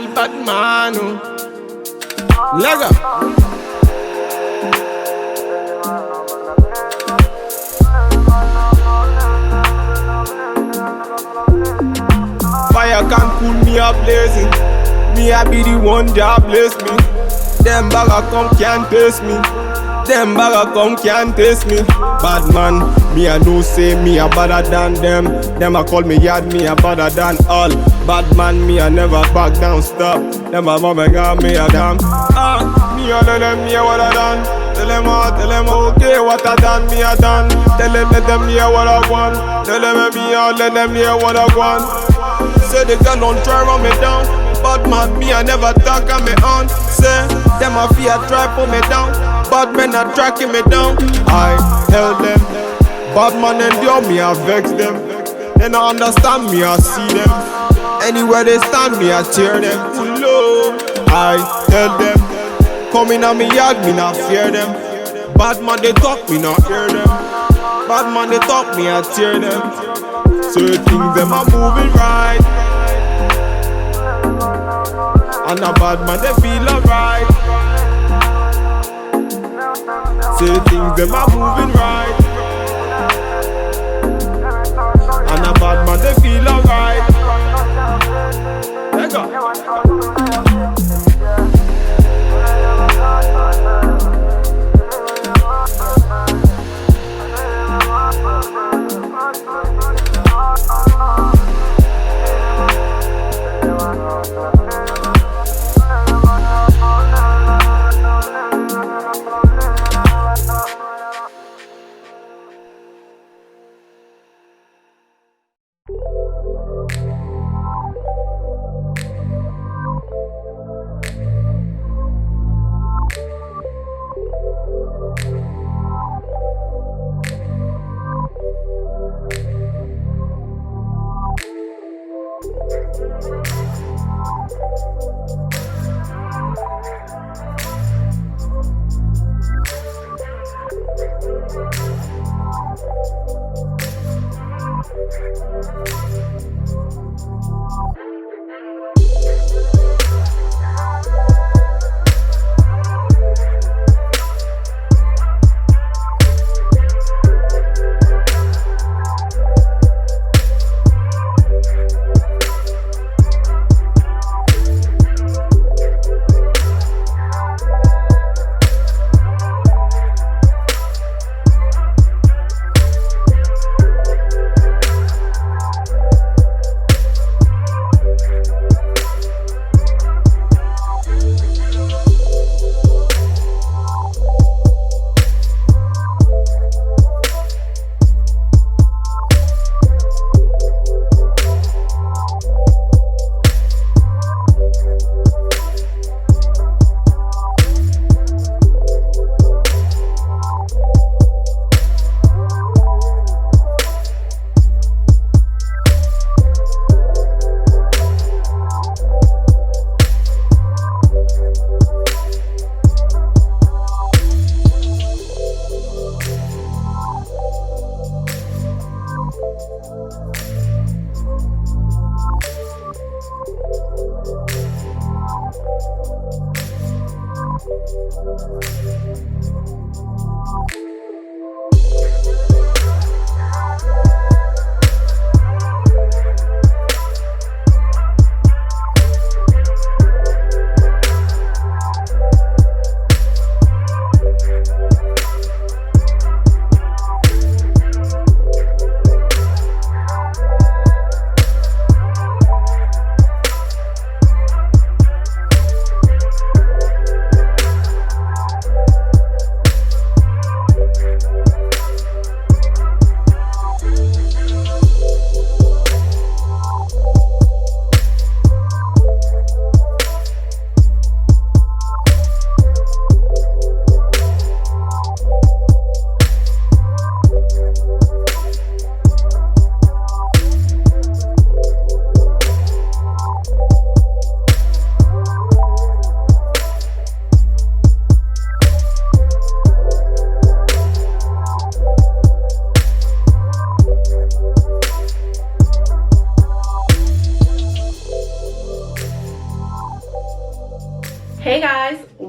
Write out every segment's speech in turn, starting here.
real bad man. Lega. Fire can cool me up blazing. Me I be the one that bless me. Them bagger come can't taste me. Them bagger come can't taste me. Bad man, me I know say me a better than them. Them a call me yard, me a better than all. Bad man, me I never back down, stop. Them a mama got me a damn. Me a tell them me a what I done. Tell them okay what I done, me a done. Tell them let them hear what I want. Tell them let them hear what I want. Say the girl don't try run me down. Bad man, me I never talk on me on. Say them a fear try put me down. Bad men are tracking me down. I tell them, bad man endure me, I vex them. They don't understand me, I see them. Anywhere they stand me, I tear them. Low. I tell them, come in on me yard, me not fear them. Bad man they talk, me not hear them. Bad man they talk, me I tear them. Certain them are moving right. And a bad man they feel alright. Say things them are moving right. And a bad man they feel alright. Let go.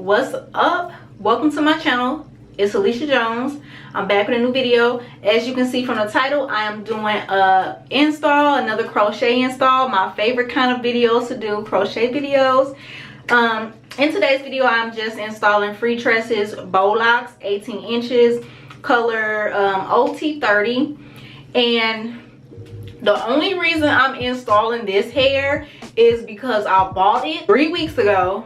What's up? Welcome to my channel. It's Alicia Jones. I'm back with a new video. As you can see from the title, I am doing another crochet install. My favorite kind of videos to do, crochet videos. In today's video, I'm just installing Freetress Bo Locs, 18 inches, color OT30. And the only reason I'm installing this hair is because I bought it 3 weeks ago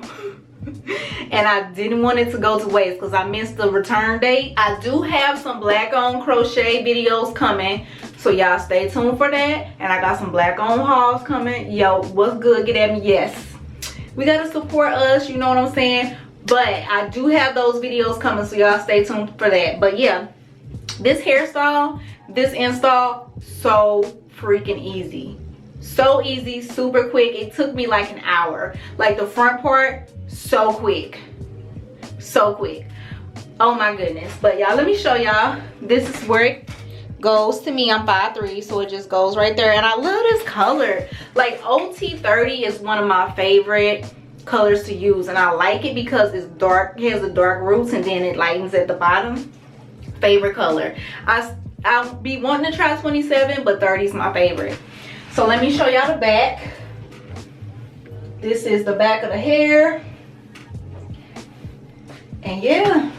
and I didn't want it to go to waste because I missed the return date. I do have some black on crochet videos coming, so y'all stay tuned for that. And I got some black on hauls coming. Yo, what's good? Get at me. Yes, we gotta support us, you know what I'm saying? But I do have those videos coming, so y'all stay tuned for that. But yeah, this hairstyle, this install, so freaking easy. So easy, super quick. It took me like an hour. Like the front part, so quick. So quick. Oh my goodness. But y'all, let me show y'all. This is where it goes to me. I'm 5'3", so it just goes right there. And I love this color. Like OT30 is one of my favorite colors to use. And I like it because it's dark. It has the dark roots and then it lightens at the bottom. Favorite color. I'll be wanting to try 27, but 30 is my favorite. So let me show y'all the back. This is the back of the hair. And yeah,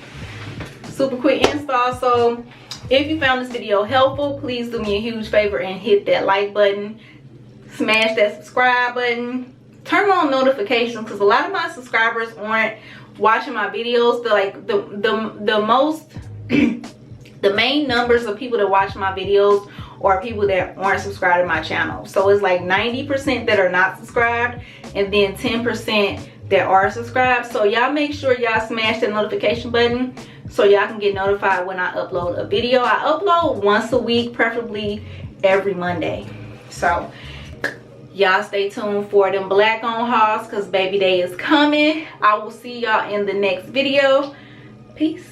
super quick install. So if you found this video helpful, please do me a huge favor and hit that like button. Smash that subscribe button. Turn on notifications because a lot of my subscribers aren't watching my videos. The main numbers of people that watch my videos are people that aren't subscribed to my channel. So it's like 90% that are not subscribed and then 10% that are subscribed. So y'all make sure y'all smash that notification button so y'all can get notified when I upload a video. I upload once a week, preferably every Monday. So y'all stay tuned for them black on hauls because baby day is coming. I will see y'all in the next video. Peace.